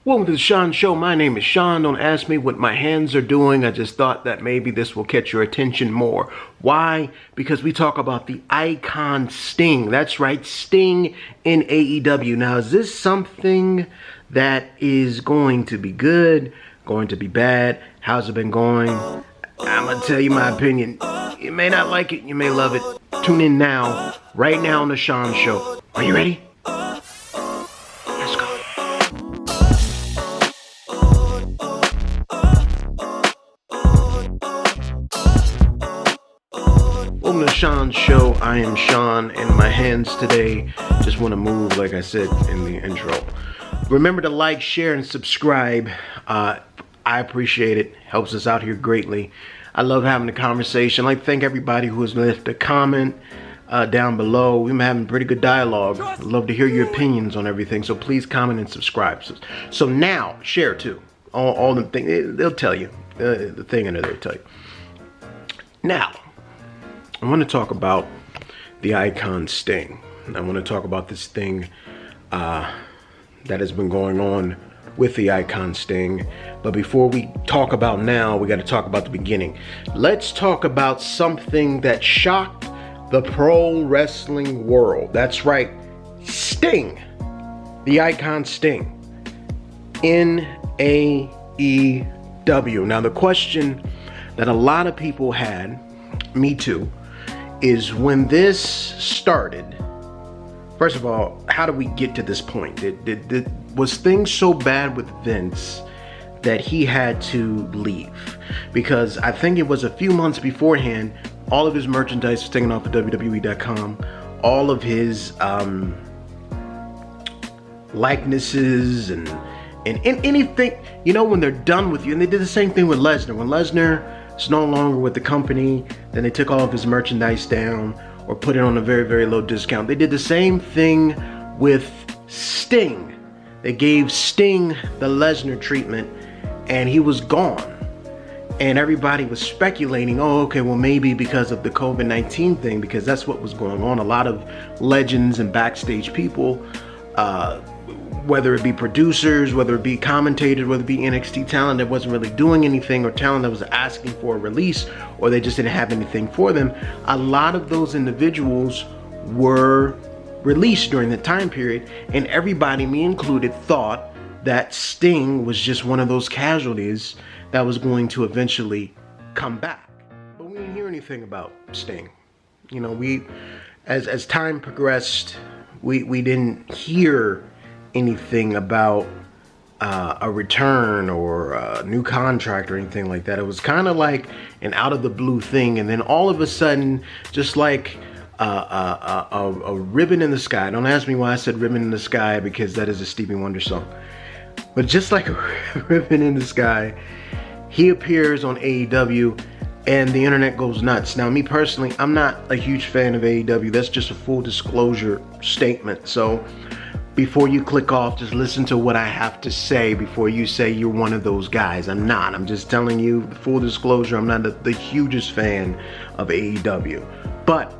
Welcome to the Shaun Show. My name is Shaun. Don't ask me what my hands are doing. I just thought that maybe this will catch your attention more. Why? Because we talk about the icon Sting. That's right, Sting in AEW. Now, is this something that is going to be good, going to be bad? How's it been going? I'm going to tell you my opinion. You may not like it, you may love it. Tune in now, right now on the Shaun Show. Are you ready? Let's go. Welcome to the Shaun Show. I am Shaun, and my hands today just want to move, like I said in the intro. Remember to like, share, and subscribe. I appreciate it. Helps us out here greatly. I love having a conversation. I'd like to thank everybody who has left a comment down below. We've been having pretty good dialogue. I'd love to hear your opinions on everything. So please comment and subscribe. So now, share too. All the things, they'll tell you. The thing under there will tell you. Now, I want to talk about the icon Sting. I want to talk about this thing that has been going on with the icon Sting. But before we talk about now, we got to talk about the beginning. Let's talk about something that shocked the pro wrestling world. That's right, Sting, the icon Sting in AEW. Now, the question that a lot of people had, me too, is when this started. First of all, how did we get to this point? Was things so bad with Vince that he had to leave? Because I think it was a few months beforehand, all of his merchandise was taken off of WWE.com. All of his likenesses and anything, you know, when they're done with you. And they did the same thing with Lesnar. When Lesnar is no longer with the company, then they took all of his merchandise down or put it on a very, very low discount. They did the same thing with Sting. They gave Sting the Lesnar treatment and he was gone. And everybody was speculating, oh, okay, well, maybe because of the COVID-19 thing, because that's what was going on. A lot of legends and backstage people, whether it be producers, whether it be commentators, whether it be NXT talent that wasn't really doing anything, or talent that was asking for a release, or they just didn't have anything for them, a lot of those individuals were released during the time period, and everybody, me included, thought that Sting was just one of those casualties that was going to eventually come back. But we didn't hear anything about Sting. You know, as time progressed, we didn't hear anything about a return or a new contract or anything like that. It was kind of like an out of the blue thing, and then all of a sudden, just like a ribbon in the sky. Don't ask me why I said ribbon in the sky, because that is a Stevie Wonder song. But just like a ribbon in the sky, he appears on AEW and the internet goes nuts. Now, me personally, I'm not a huge fan of AEW. That's just a full disclosure statement. So before you click off, just listen to what I have to say before you say you're one of those guys. I'm not. I'm just telling you, full disclosure, I'm not the hugest fan of AEW. But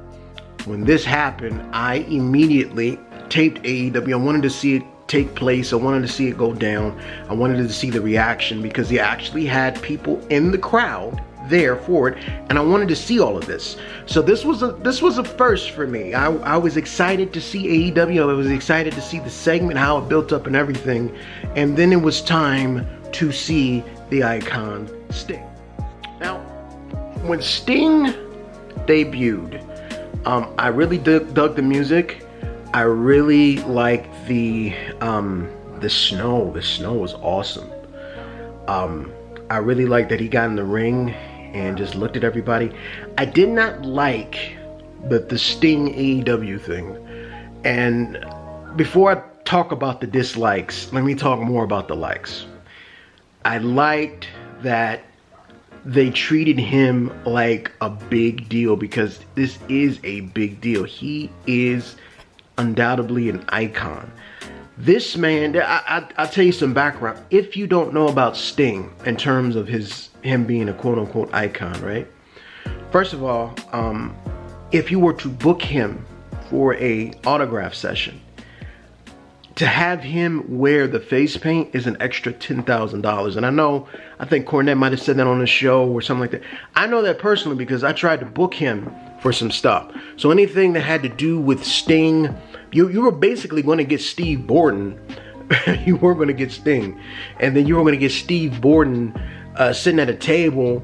when this happened, I immediately taped AEW. I wanted to see it take place. I wanted to see it go down. I wanted to see the reaction, because he actually had people in the crowd there for it, and I wanted to see all of this. So this was a first for me. I was excited to see AEW. I was excited to see the segment, how it built up and everything, and then it was time to see the icon Sting. Now, when Sting debuted, I really dug the music. I really liked the snow. The snow was awesome. I really liked that he got in the ring and just looked at everybody. I did not like the Sting AEW thing. And before I talk about the dislikes, let me talk more about the likes. I liked that they treated him like a big deal, because this is a big deal. He is undoubtedly an icon. This man, I'll tell you some background. If you don't know about Sting in terms of him being a quote-unquote icon, right? First of all, if you were to book him for a autograph session, to have him wear the face paint is an extra $10,000. And I think Cornette might have said that on the show or something like that. I know that personally because I tried to book him for some stuff. So anything that had to do with Sting, you were basically going to get Steve Borden. You weren't going to get Sting. And then you were going to get Steve Borden sitting at a table,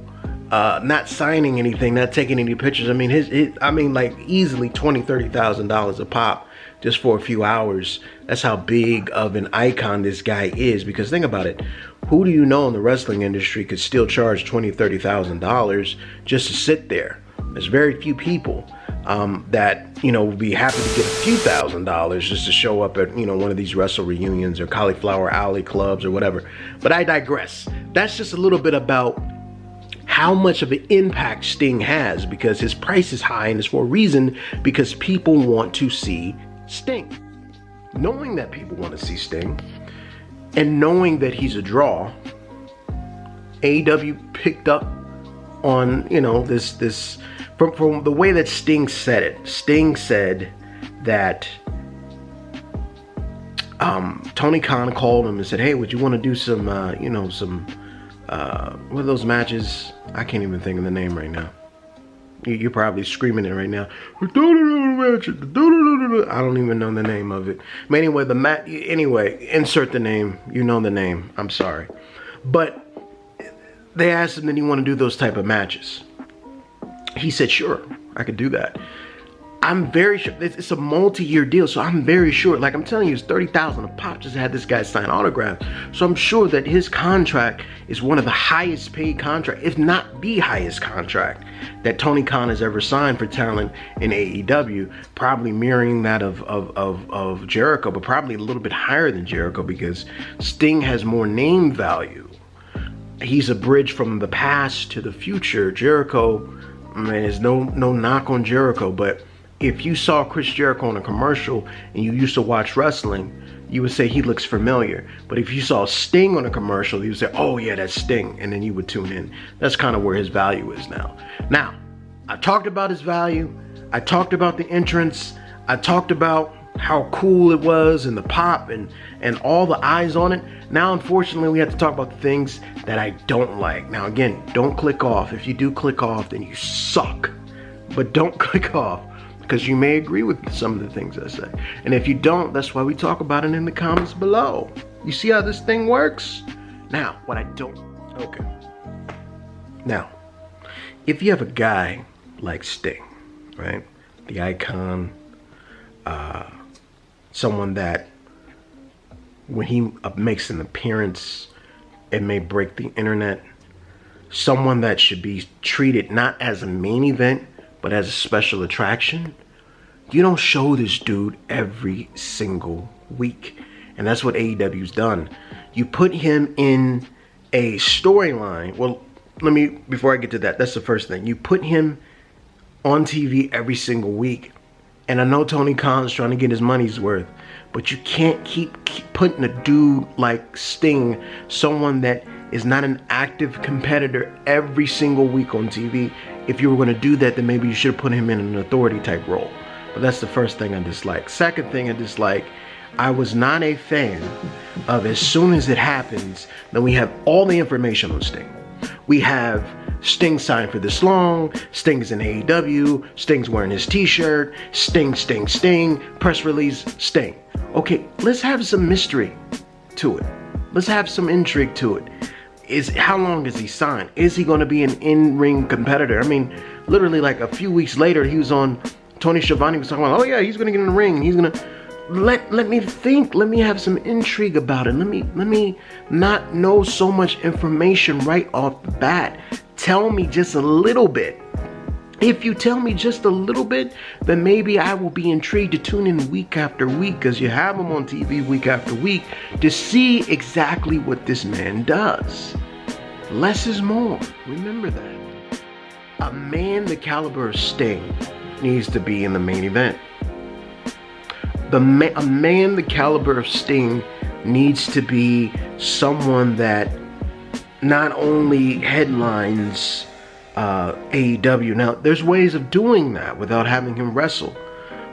not signing anything, not taking any pictures. I mean, like easily $20,000, $30,000 a pop just for a few hours. That's how big of an icon this guy is. Because think about it. Who do you know in the wrestling industry could still charge $20,000, $30,000 just to sit there? There's very few people that, would be happy to get a few $1,000s just to show up at, one of these wrestle reunions or Cauliflower Alley clubs or whatever. But I digress. That's just a little bit about how much of an impact Sting has, because his price is high, and it's for a reason, because people want to see Sting. Knowing that people want to see Sting and knowing that he's a draw, AEW picked up on, this from the way that Sting said it. Sting said that Tony Khan called him and said, hey, would you want to do some, what are those matches? I can't even think of the name right now. You're probably screaming it right now. I don't even know the name of it. But anyway, insert the name. You know the name. I'm sorry. But they asked him, did he want to do those type of matches? He said, sure, I could do that. I'm very sure it's a multi-year deal, so I'm very sure, like I'm telling you, it's $30,000 a pop just to have this guy sign autographs. So I'm sure that his contract is one of the highest paid contracts, if not the highest contract that Tony Khan has ever signed for talent in AEW, probably mirroring that of Jericho, but probably a little bit higher than Jericho because Sting has more name value. He's a bridge from the past to the future. Jericho, there's no knock on Jericho, but if you saw Chris Jericho on a commercial and you used to watch wrestling, you would say he looks familiar. But if you saw Sting on a commercial, you would say, oh yeah, that's Sting. And then you would tune in. That's kind of where his value is now. Now, I talked about his value. I talked about the entrance. I talked about how cool it was and the pop and all the eyes on it. Now, unfortunately, we have to talk about the things that I don't like. Now, again, don't click off. If you do click off, then you suck. But don't click off, because you may agree with some of the things I say. And if you don't, that's why we talk about it in the comments below. You see how this thing works? Now, what I don't... Okay. Now, if you have a guy like Sting, right? The icon, someone that when he makes an appearance, it may break the internet. Someone that should be treated not as a main event, but as a special attraction. You don't show this dude every single week. And that's what AEW's done. You put him in a storyline. Well, before I get to that, that's the first thing. You put him on TV every single week. And I know Tony Khan's trying to get his money's worth, but you can't keep putting a dude like Sting, someone that is not an active competitor, every single week on TV. If you were going to do that, then maybe you should have put him in an authority type role. But that's the first thing I dislike. Second thing I dislike, I was not a fan of as soon as it happens, then we have all the information on Sting. We have Sting signed for this long, Sting's in AEW, Sting's wearing his t-shirt, Sting, press release, Sting. Okay, let's have some mystery to it. Let's have some intrigue to it. How long is he signed? Is he going to be an in-ring competitor? I mean, literally like a few weeks later, he was on Tony Schiavone was talking about, oh yeah, he's going to get in the ring. He's going to let me think. Let me have some intrigue about it. Let me not know so much information right off the bat. Tell me just a little bit. If you tell me just a little bit, then maybe I will be intrigued to tune in week after week, because you have him on TV week after week to see exactly what this man does. Less is more. Remember that. A man the caliber of Sting needs to be in the main event. A man the caliber of Sting needs to be someone that not only headlines AEW. Now, there's ways of doing that without having him wrestle.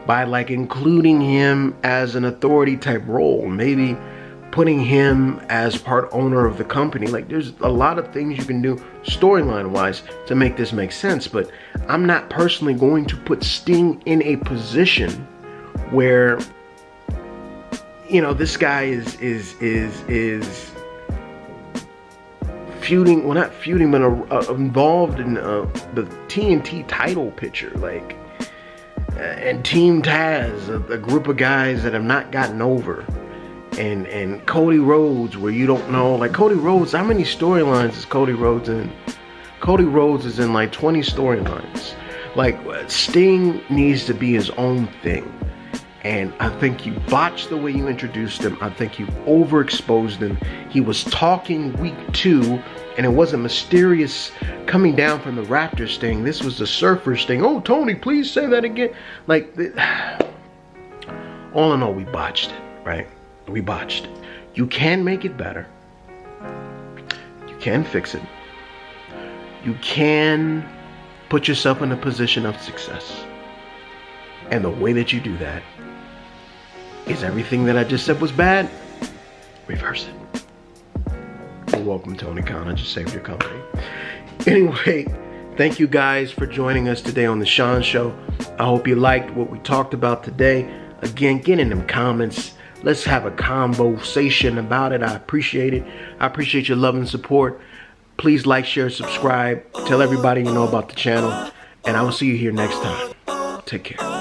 by like including him as an authority type role, maybe putting him as part owner of the company. Like, there's a lot of things you can do storyline wise to make this make sense, but I'm not personally going to put Sting in a position where, you know, this guy is feuding, well, not feuding, but involved in the TNT title picture, like, and Team Taz, a group of guys that have not gotten over, and Cody Rhodes, where you don't know, like, Cody Rhodes, how many storylines is Cody Rhodes in? Cody Rhodes is in like 20 storylines. Like, Sting needs to be his own thing. And I think you botched the way you introduced him. I think you overexposed him. He was talking week 2, and it wasn't mysterious coming down from the Raptor Sting. This was the Surfer Sting. Oh, Tony, please say that again. Like, all in all, we botched it, right? We botched it. You can make it better. You can fix it. You can put yourself in a position of success. And the way that you do that is everything that I just said was bad, reverse it. You're welcome, Tony Khan. I just saved your company. Anyway, thank you guys for joining us today on the Shaun Show. I hope you liked what we talked about today. Again, get in them comments. Let's have a conversation about it. I appreciate it. I appreciate your love and support. Please like, share, subscribe. Tell everybody you know about the channel. And I will see you here next time. Take care.